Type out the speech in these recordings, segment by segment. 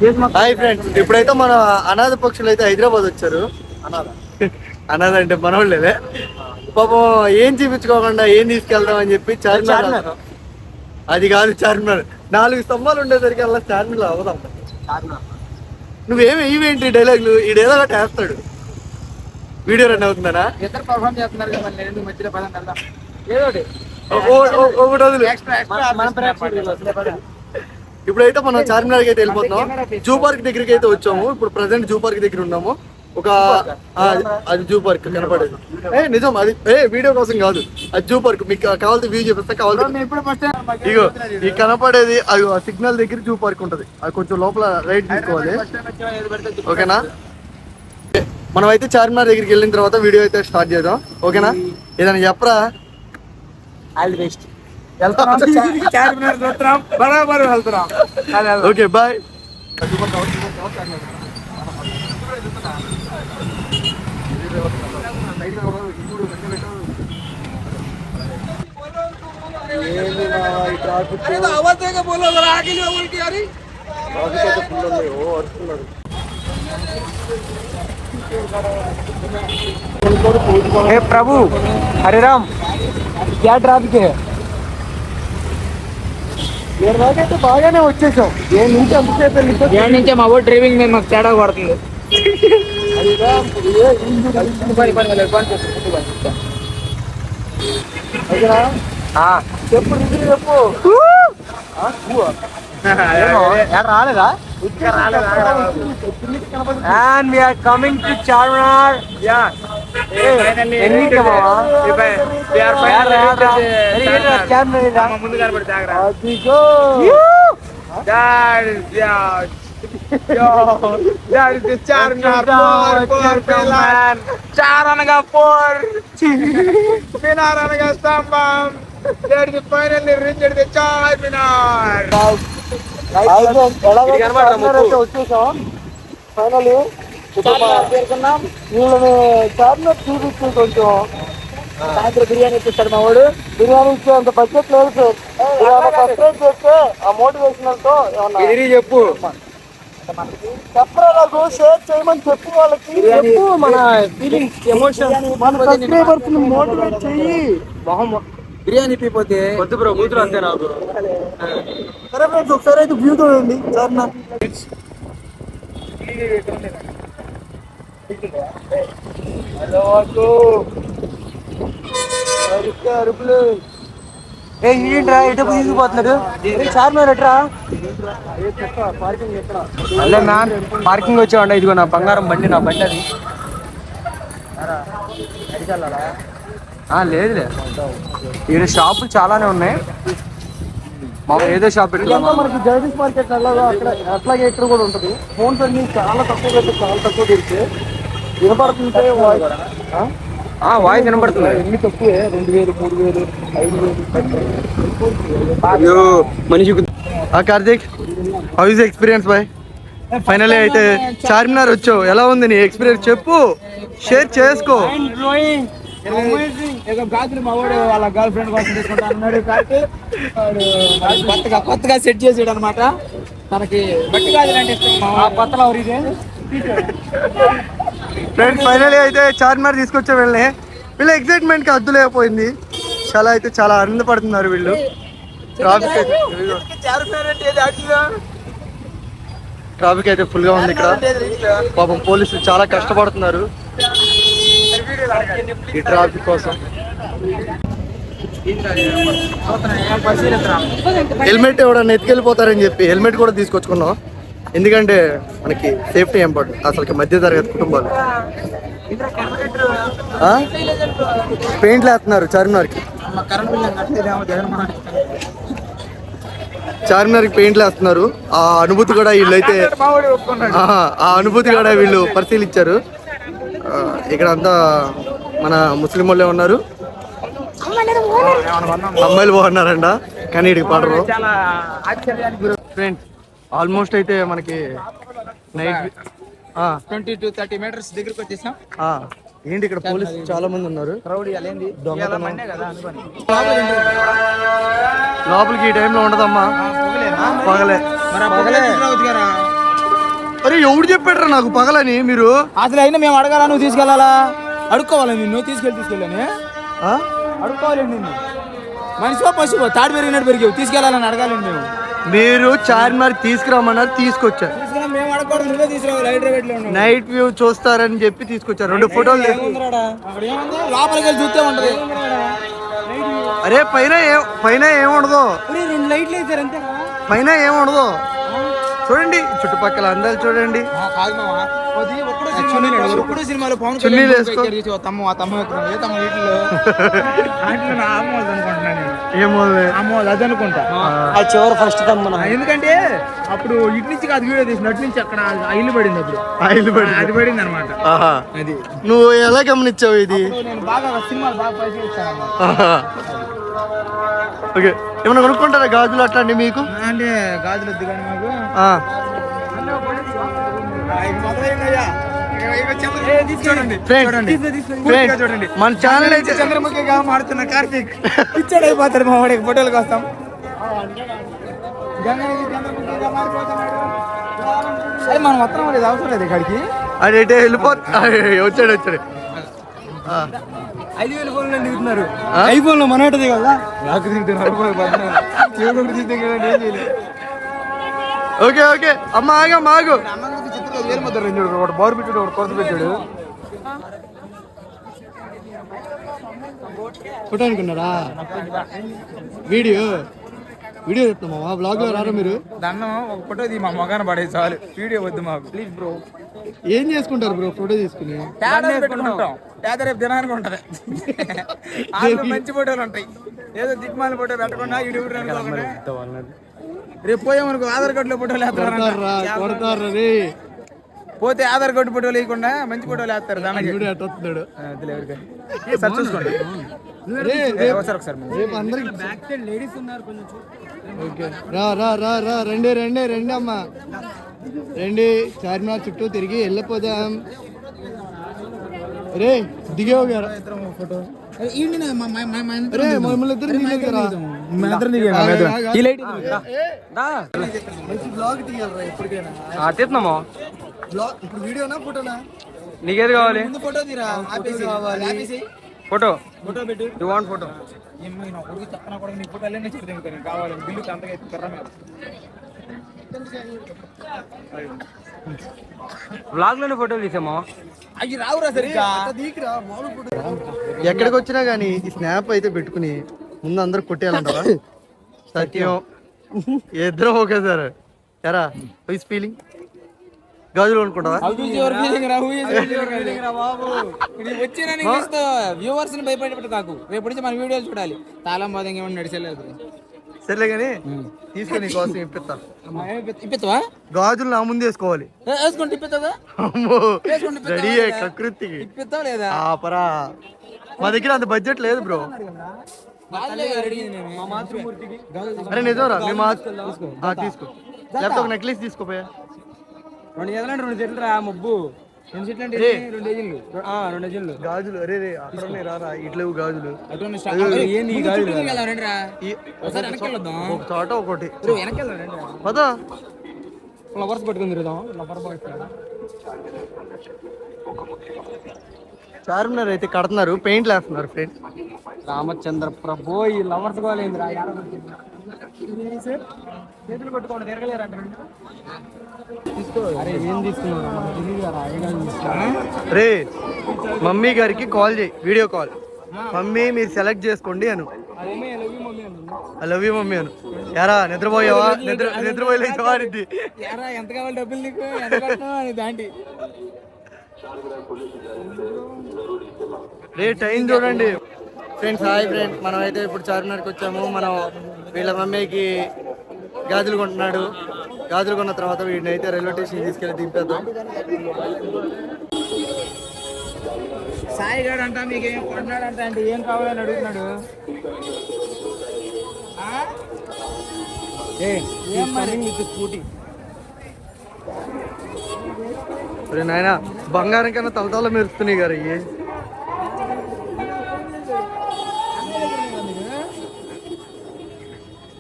Hi friends, ఇప్పుడైతే మన అనాథ పక్షులు అయితే హైదరాబాద్ వచ్చారు. అనాథ అంటే మనోళ్ళే పాపం. ఏం చూపించుకోకుండా ఏం తీసుకెళ్దాం అని చెప్పి చార్మినార్, అది కాదు చార్మినార్, 4 స్తంభాలు ఉండేసరికి అలా చార్మినార్ అవదాం. నువ్వేమి ఇవేంటి డైలాగులు ఈడేదో ఒకటి వేస్తాడు. వీడియో రన్ అవుతుందనా? ఇప్పుడైతే మనం చార్మినార్కి అయితే వెళ్ళిపోతున్నాం. జూ పార్క్ దగ్గరికి అయితే వచ్చాము. ఇప్పుడు ప్రజెంట్ జూ పార్క్ దగ్గర ఉన్నాము. అది జూ పార్క్ కనపడేది. నిజం, అది వీడియో కోసం కాదు, అది జూ పార్క్. మీకు కావాల్సి వ్యూ చూపిస్తా. కావాలి ఇగో ఈ కనపడేది, అది సిగ్నల్ దగ్గర జూ పార్క్ ఉంటది. అది కొంచెం లోపల రైట్ తీసుకోవాలి. ఓకేనా? మనం అయితే చార్మినార్ దగ్గరికి వెళ్ళిన తర్వాత వీడియో అయితే స్టార్ట్ చేద్దాం. ఓకేనా? ఏదైనా చెప్పరా? All the best. Okay bye. प्रभु हरे राम, क्या ट्रैफिक है? అయితే బాగానే వచ్చేసాం. ఏ నుంచి నుంచే మా ఊరు డ్రైవింగ్ మేము మాకు తేడా పడుతుంది. చెప్పు రాలేదా? And we are coming to Charminar. Yeah. ముందు కనబడి చార్ అనగా 4, మినార్ అనగా స్తంభం. Finally reached the Charminar. వచ్చేసాం ఫైనల్లీ. వీళ్ళని చార్మినార్ చూపించి కొంచెం సాయంత్రం బిర్యానీ ఇప్పిస్తాడు మా వాడు. బిర్యానీ ఇచ్చే అంత బడ్జెట్ లేదు సార్. సబ్స్క్రైబ్ చేస్తే ఆ మోటివేషనల్ తో చెప్పు, చెప్పరా నాకు షేర్ చేయమని చెప్పు వాళ్ళకి. చెప్పు మన ఫీలింగ్స్, ఎమోషన్. మన సబ్స్క్రైబర్స్ ని మోటివేట్ చెయ్యి. బిర్యానీ ఇప్పిపోతే వద్దు బ్రో, కూతురు అంతే నాకు. సరే ఫ్రెండ్స్, ఒకసారి అయితే వ్యూ చూడండి చార్మినార్. అరుపులు ఏంట్రా ఎటు తీసుకుపోతున్నారు? చార్మినార్ ఎట్రా? అల్లే మ్యాన్, పార్కింగ్ వచ్చామండి. ఇదిగో నా బంగారం బండి, నా బండి అది. లేదులే, ఇక్కడ షాపులు చాలానే ఉన్నాయి. ఏదో షాప్ మనకి జగదీష్ మార్కెట్ అక్కడ అట్లాగే ఇక్కడ కూడా ఉంటుంది. ఫోన్స్ అన్ని చాలా తక్కువ రేటు, చాలా తక్కువ దొరికితే వినపడుతుంటే వాయిస్ వినపడుతుంది. ఎన్ని తక్కువే, 2000, 3000, 5000 మనిషి. Karthik, how is experience boy? Finally అయితే చార్మినార్ వచ్చావు. ఎలా ఉంది నీ ఎక్స్పీరియన్స్? చెప్పు, షేర్ చేసుకో. మా వాడు వాళ్ళ గర్ల్ ఫ్రెండ్ కోసం తీసుకుంటా అన్నాడు. కొత్తగా సెట్ చేసాడు అనమాట. తనకి బట్టి గాజులు అంటే ఇష్టం. కొత్తలో ఫ్రెండ్స్ ఫైనల్లీ అయితే చార్మినార్ తీసుకొచ్చే వీళ్ళ ఎక్సైట్మెంట్ కి అద్దు లేకపోయింది. చాలా ఆనందపడుతున్నారు వీళ్ళు. ట్రాఫిక్ అయితే ఫుల్ గా ఉంది ఇక్కడ. పాపం పోలీసులు చాలా కష్టపడుతున్నారు ఈ ట్రాఫిక్ కోసం. హెల్మెట్ ఎవడన్నా ఎత్తుకెళ్ళిపోతారని చెప్పి హెల్మెట్ కూడా తీసుకొచ్చుకున్నాం. ఎందుకంటే మనకి సేఫ్టీ ఇంపార్టెంట్. అసలు మధ్య తరగతి కుటుంబాలు పెయింట్లు వేస్తున్నారు చార్మినార్కి. చార్మినార్కి పెయింట్లు వేస్తున్నారు. ఆ అనుభూతి కూడా వీళ్ళు పరిశీలించారు. ఇక్కడ అంతా మన ముస్లిం వాళ్ళే ఉన్నారు. అమ్మాయిలు బాగున్నారంట, కానీ ఇక్కడికి పడరు. ఫ్రెండ్స్ ఆల్మోస్ట్ అయితే మనకి నైట్ 20 to 30 మీటర్స్ దగ్గరికి వచ్చేసాం. ఏంటి ఇక్కడ పోలీసులు చాలా మంది ఉన్నారు. లోపలికి ఈ టైంలో ఉండదమ్మా, పగలే. అరే ఎవడు చెప్పాడు నాకు పగలని మీరు? అసలు అయినా మేము అడగాల, నువ్వు తీసుకెళ్ళాలా? అడుక్కోవాలి నిన్ను, తీసుకెళ్ళని అడుక్కోవాలండి నిన్ను. మనిషిలో పశువు తాడు పెరిగినట్టు పెరిగావు, తీసుకెళ్ళాలని అడగాలండి మేము. మీరు చార్మినార్ తీసుకురామన్నారు, తీసుకొచ్చారు. మేము అడగకూడదు, నువ్వే తీసుకురావాలి. నైట్ వ్యూ చూస్తారని చెప్పి తీసుకొచ్చారు. 2 ఫోటోలు లోపలికి వెళ్ళి చూస్తే ఉంటది. అరే పైన ఏముండదు, 2 లైట్లు వేసారు అంతే. పైన ఏముండదు. చూడండి చుట్టుపక్కల అందాలు చూడండి. ఇప్పుడు సినిమాలో పవన్ చున్నీలు వేసుకో. అది అనుకుంటా చివరి ఫస్ట్ ఎందుకంటే అప్పుడు ఇటు నుంచి కాదు వీడియో తీసిన, అటు నుంచి అక్కడ ఇల్లు పడింది. అప్పుడు అది పడింది అనమాట. అది నువ్వు ఎలా గమనించావు ఇది? నేను బాగా సినిమాలు బాగా పరిశీలిస్తాను. ఓకే, ఏమన్నా కొనుక్కుంటారా గాజులు అట్లాంటి మీకు? అంటే గాజులు వద్దు కానీ మాకు చూడండి మన ఛానల్ అయితే చంద్రముఖిగా మాడుతున్న కార్తీక్ పిచ్చోడు అయిపోతాడు మా వాడికి. ఫోటోలకు వస్తాం. మనం మొత్తం లేదు, అవసరం లేదు ఇక్కడికి. అది వచ్చాడు 5,000 ఫోన్లు దిగుతున్నారు. ఐఫోన్ లో మనటది కదా, నాకు తింటున్నారు. ఓకే ఓకే అమ్మ ఆగు. వేలు ముద్ర ఒకటి బోర్ పెట్టాడు, ఒకటి కొరత పెట్టాడు. ఫోటో అనుకున్నారా? వీడియో చెప్తామా? బ్లాగ్ లో రారా మీరు? దండం ఒక ఫోటో మా మొగాన పడే చాలు, వీడియో వద్దు మాకు ప్లీజ్ బ్రో. ఏం చేసుకుంటారు బ్రో ఫోటో తీసుకుని? రేపు దినానికి ఉంటది. మంచి ఫోటోలు ఉంటాయి, ఏదో దిక్మాల ఫోటో పెట్టకుండా రేపు పోయామనుకో ఆధార్ కార్డు లో ఫోటోలు వేస్తారు. పోతే ఆధార్ కార్డు ఫోటోలు వేయకుండా మంచి ఫోటోలు వేస్తారు. దానికి చూసుకోండి. లేడీస్ ఉన్నారు కొంచెం. రండి అమ్మా, రండి. చార్మినార్ చుట్టూ తిరిగి వెళ్ళిపోదాం. రే దిగేవు గారు ఫోటో. తీస్తున్నామా ఇప్పుడు వీడియోనా ఫోటోనా? నీకేది కావాలి? ఫోటో తీరా, ఫోటో పెట్టు. You want photo? కావాలి బిల్లు బ్లాగ్ లోనే ఫోటోలు తీసామా? అవి రావురా సరిగ్గా. ఎక్కడికి వచ్చినా గానీ ఈ స్నాప్ అయితే పెట్టుకుని ముందు అందరు కొట్టేయాలంటారా? సత్యం ఇద్దరం ఓకే సార్. ఎరా హౌస్ ఫీలింగ్? గాజులు అనుకుంటావా? వ్యూవర్స్ ని భయపడేటట్టు కాకు. రేపు నుంచి మన వీడియోలు చూడాలి. తాళం బాధ ఏమన్నా నడిచలేదు. సర్లే కానీ తీసుకొని కోసం ఇప్పిస్తావా? గాజులు నా ముందు వేసుకోవాలి. వేసుకుంటే ఇప్పిస్తావా? రెడీ కకృతికి ఇప్పిస్తావా లేదా? ఆపరా, మా దగ్గర అంత బడ్జెట్ లేదు బ్రో. అరే నిజంరా తీసుకో, లేకపోతే ఒక నెక్లెస్ తీసుకోపోయా. 2 జతలు 2 సెట్లు రా ముబ్బు. 2 సెట్లు అంటే 2 డజన్లు. 2 డజన్లు గాజులు. అరే అక్కడ రారా, ఇట్లేవు గాజులు. ఒక చోట ఒకటి పదా ఫ్లవర్స్ పట్టుకుని తిరుగుదాం. చార్మినార్ అయితే కడుతున్నారు, పెయింట్లు వేస్తున్నారు ఫ్రెండ్స్. రామచంద్ర ప్రభు ఈ లవర్స్ గోలేంద్రా. చేతులు కొట్టుకోండి, తిరగలేరంట. అరే ఏం తీసుకున్నావు రే? మమ్మీ గారికి కాల్ చేయి, వీడియో కాల్. మమ్మీ మీరు సెలెక్ట్ చేసుకోండి అను. ఐ లవ్ యూ మమ్మీ అను. యారా నిద్రపోయావా? నిద్రపోయలేవా? ఎంత కావాలి డబ్బులు నీకు? దాంటి రే టైం చూడండి ఫ్రెండ్స్. హాయ్ ఫ్రెండ్స్, మనం అయితే ఇప్పుడు చార్మినార్కి వచ్చాము. మనం వీళ్ళ మమ్మీకి గాజులు కొంటున్నాడు. గాజులు కొన్న తర్వాత వీడిని అయితే రైల్వే స్టేషన్ తీసుకెళ్ళి దింపేద్దాం. సాయి గారు అంట మీకేం కొన్నాడంట, అంటే ఏం కావాలని అడుగుతున్నాడు. స్కూటీ నాయన బంగారం కన్నా తలతల మెరుస్తున్నాయి గారు.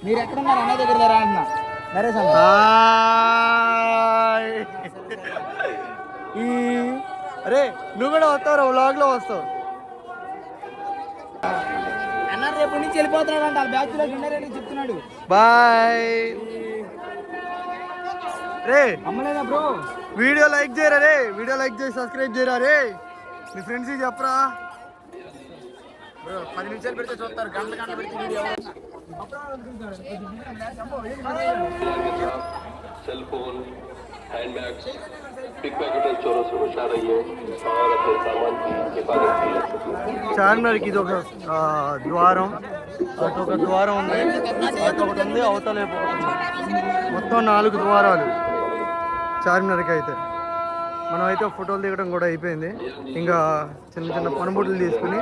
మీరు ఎక్కడున్నారు? అన్న దగ్గర అన్న నరేష్ అరే నువ్వు కూడా వస్తావు వ్లాగ్ లో వస్తావు. అన్న రేపు నుంచి వెళ్ళిపోతున్నాడు బ్యాచ్ లో చెప్తున్నాడు. బాయ్ రే. అమ్మలేదా బ్రో? వీడియో లైక్ చేయరా రే, వీడియో లైక్ చేసి సబ్స్క్రైబ్ చేయరా రే, మీ ఫ్రెండ్స్ చెప్పరా. 10 నిమిషాలు పెడితే చూస్తారు, గంటలు పెడితే వీడియో. सेल फोन, हैंडबैग्स, पिकपॉकेटर्स चोरों से होशियार रहिए और अपने सामान की हिफाजत कीजिए. చార్మినార్కి ఇది ఒక ద్వారం, అటు ఒక ద్వారం ఉంది, అటు ఒకటి ఉంది, అవతల వైపు ఒకటి ఉంది. మొత్తం 4 ద్వారాలు చార్మినార్కి అయితే. మనం అయితే ఫోటోలు దిగడం కూడా అయిపోయింది. ఇంకా చిన్న చిన్న పనుబుట్లు తీసుకుని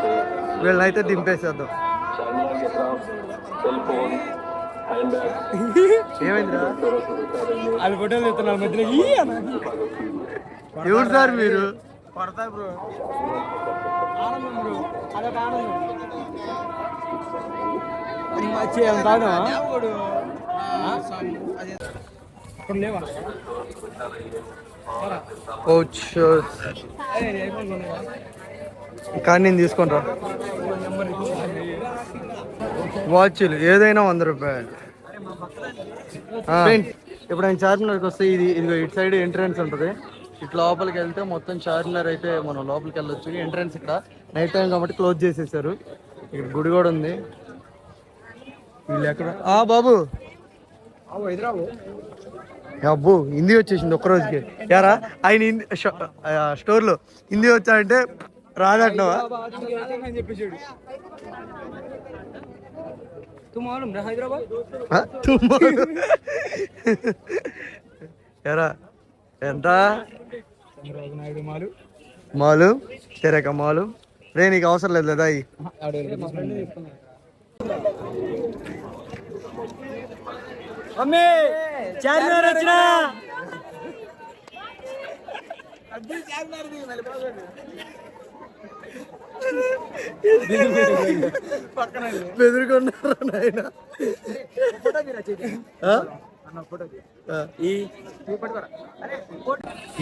వీళ్ళని అయితే దింపేసేద్దాం. चार्मिनार के पास सेल फोन, हैंडबैग्स, ఏమైందిరా? चोरों से होशियार रहिए. అది ఫోటోలు చెప్తున్నారు మధ్యలో. ఎవరు సార్ మీరు? పడతాయి బ్రో, ఆనందం బ్రో, అదొక ఆనందం. ఇప్పుడు లేవా? కానీ నేను తీసుకుంటా. వాచ్లు ఏదైనా 100 రూపాయలు. ఇప్పుడు ఆయన చార్మినార్కి వస్తే ఇదిగో ఇటు సైడ్ ఎంట్రన్స్ ఉంటుంది. ఇటు లోపలికి వెళ్తే మొత్తం చార్మినార్ అయితే మనం లోపలికి వెళ్ళొచ్చు. ఎంట్రన్స్ ఇక్కడ నైట్ టైం కాబట్టి క్లోజ్ చేసేసారు. ఇక్కడ గుడి కూడా ఉంది. వీళ్ళు ఎక్కడ? బాబు అబ్బు హిందీ వచ్చేసింది ఒక్కరోజుకి. యారా ఆయన స్టోర్లో హిందీ వచ్చాయంటే రాదంటున్నావా? ఎరా ఎంత మాలు తెరక మాలు రే, నీకు అవసరం లేదు లేదా? చార్మినార్ వచ్చినా బెదిరికొన్నారా నాయన?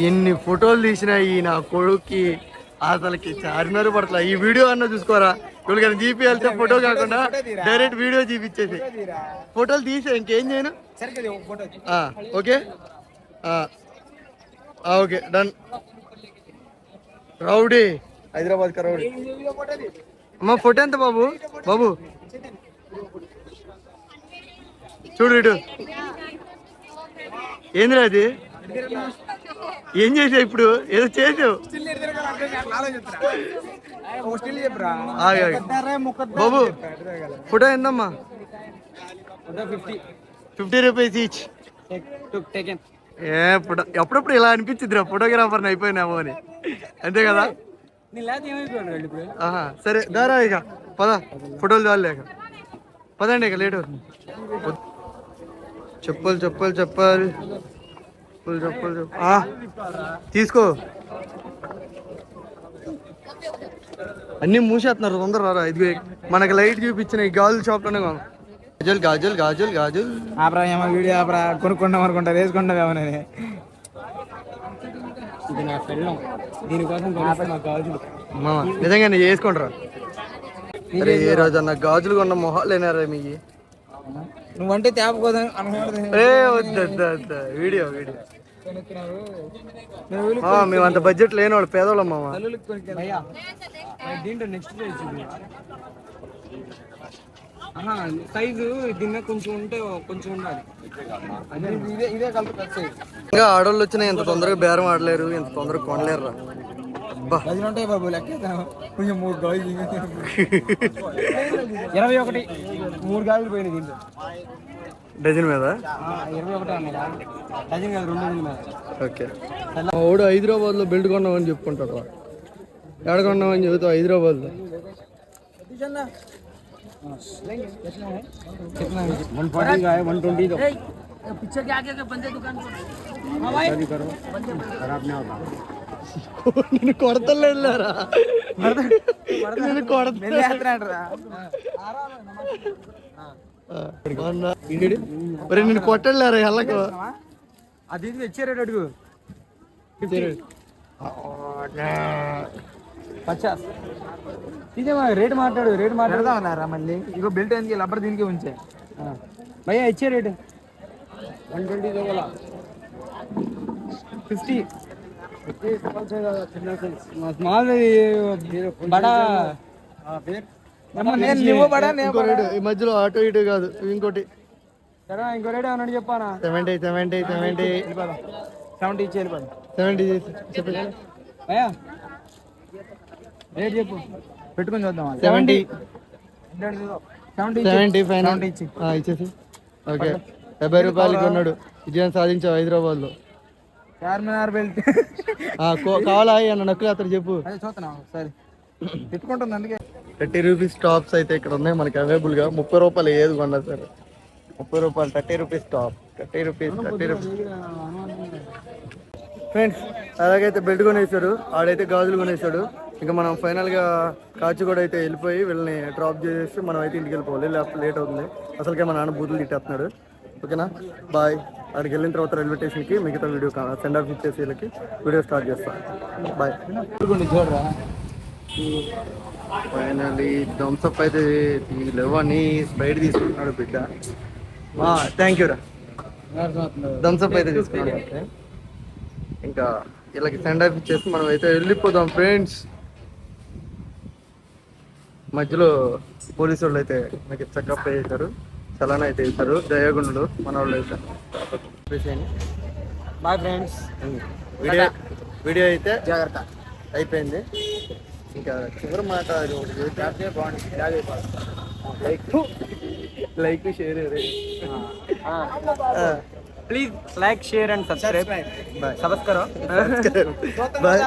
ఎన్ని ఫోటోలు తీసినా ఈ నా కొడుక్కి అసలుకి చార్మినార్ పడతలా. ఈ వీడియో అన్న చూసుకోరా, ఇవాళ జీపీ వెళ్తే ఫోటో కాకుండా డైరెక్ట్ వీడియో చూపించేసి ఫోటోలు తీసే ఇంకేం చేయను. Okay okay done. Rowdy Hyderabad కా రౌడీ. అమ్మ ఫోటో ఎంత బాబు? బాబు చూడు ఇటు. ఏందిరా అది? ఏం చేసావు ఇప్పుడు? ఏదో చేసావు బాబు. ఫోటో ఎంతమ్మా? 50 రూపీస్ ఈచ్. ఎప్పుడప్పుడు ఇలా అనిపించిందిరా ఫోటోగ్రాఫర్ని అయిపోయినామో అని, అంతే కదా? సరే దారా ఇక పద, ఫోటోలు చాలేక పదండి ఇక లేట్ అవుతుంది. చెప్పాలి చెప్పాలి చెప్పాలి చెప్పాలి తీసుకో. అన్నీ మూసేస్తున్నారు, తొందర రారా. ఇది మనకి లైట్ చూపించిన ఈ గాజుల షాప్లోనే కాను. గాజులు గాజులు గాజులు గాజులు వీడియో ఆపరా, కొనుక్కుంటాం అనుకుంటా, వేసుకుంటాం ఏమని. ఇది నా పెళ్ళం, దీనికోసం గాజులు నిజంగా నేను చేసుకుంటారా? అరే ఏ రోజు అన్న గాజులు కొన్న మొహాలేనారా మీకు? నువ్వంటే తేపకోదా అనుకుంటా. వీడియో వీడియో మేము అంత బడ్జెట్ లేనివాడు, పేదవాళ్ళం మామ. దీంట్లో నెక్స్ట్ సైజు దీన్ని కొంచెం ఉంటే కొంచెం ఉండాలి. ఇదే కలిపి ఇంకా ఆడవాళ్ళు వచ్చినా ఎంత తొందరగా బేరం ఆడలేరు, ఎంత తొందరగా కొనలేరు. గజులు ఉంటాయి బాబు, లెక్క కొంచెం 3 గాజులు 21, 3 గాజులు పోయినాయి దీంట్లో. డజన్ మీద 21 అన్నాడా? డజన్ కాదు, 2 డజన్ మీద. ఓకే. వాడు హైదరాబాద్ లో బెల్ట్ కొన్నామని చెప్పుకుంటాడు. ఎక్కడ కొన్నామని చెబుతావు? హైదరాబాద్ లో 120 दो। पीछे के आगे के बंदे दुकान को करो, खराब नहीं होगा। నేను కొడతలేదురా, నేను నేను కొట్టలేరా ఎల్లకు. అది ఇచ్చారు అడుగు ఇదే రేట్ మాట్లాడు ఉన్నారా మళ్ళీ ఇగో బెల్ట్ ఎందుకు రబ్బర్ దీనికి ఉంచే భయ్యా ఇచ్చే రేటు 120 50 స్మాల్ బడా ఇంకో రేటు ఈ మధ్యలో అటు ఇటు కాదు ఇంకోటి ఇంకో రేటు ఏమన్నా చెప్పానా 70 ఇచ్చి వెళ్ళిపోదు 70 చెప్పండి భయ్యా రేట్ చెప్పు పెట్టుకొని చూద్దాం 70 70 ఇచ్చి ఇచ్చేసి ఓకే 70 రూపాయలకి కొన్నాడు విజయం సాధించావు హైదరాబాద్ లో చార్మినార్ బెల్ట్ కావాలా అన్న నక్కులు అతను చెప్పు అదే చూస్తున్నాం సరే పెట్టుకుంటుంది అందుకే 30 రూపీస్ టాప్స్ అయితే ఇక్కడ ఉన్నాయి మనకి అవైలబుల్ గా 30 రూపాయలు ఏది కొన్నా సరే 30 రూపాయలు 30 రూపీస్ టాప్ 30 రూపీస్ ఫ్రెండ్స్ అలాగైతే బెల్ట్ కొనేసాడు ఆడైతే గాజులు కొనేసాడు ఇంకా మనం ఫైనల్ గా కాచిగూడ అయితే వెళ్ళిపోయి వీళ్ళని డ్రాప్ చేసేసి మనం అయితే ఇంటికి వెళ్ళిపోవాలి లేకపోతే లేట్ అవుతుంది అసలుకే మా నాన్న బూతులు తిట్టేస్తున్నాడు ఓకేనా బాయ్ అక్కడికి వెళ్ళిన తర్వాత రైల్వే స్టేషన్కి మిగతా వీడియో సెండ్ ఆఫ్ ఇచ్చేసి వీళ్ళకి వీడియో స్టార్ట్ చేస్తాను బాయ్ చూడరా ఫైనల్లీ థమ్స్అప్ అయితే లేవని స్ప్రైట్ తీసుకుంటున్నాడు బిడ్డ థ్యాంక్ యూ రా థమ్స్అప్ అయితే తీసుకున్నాడు ఇంకా వీళ్ళకి సెండ్ ఆఫ్ ఇచ్చేసి మనం అయితే వెళ్ళిపోదాం ఫ్రెండ్స్ మధ్యలో పోలీసు వాళ్ళు అయితే మనకి చెకప్ చేశారు చలానా అయితే ఇస్తారు దయాగుండు మన వాళ్ళు అయితే బాయ్ ఫ్రెండ్స్ వీడియో అయితే జాగ్రత్త అయిపోయింది ఇంకా చివరి మాట like share please like share and subscribe boy subscribe bye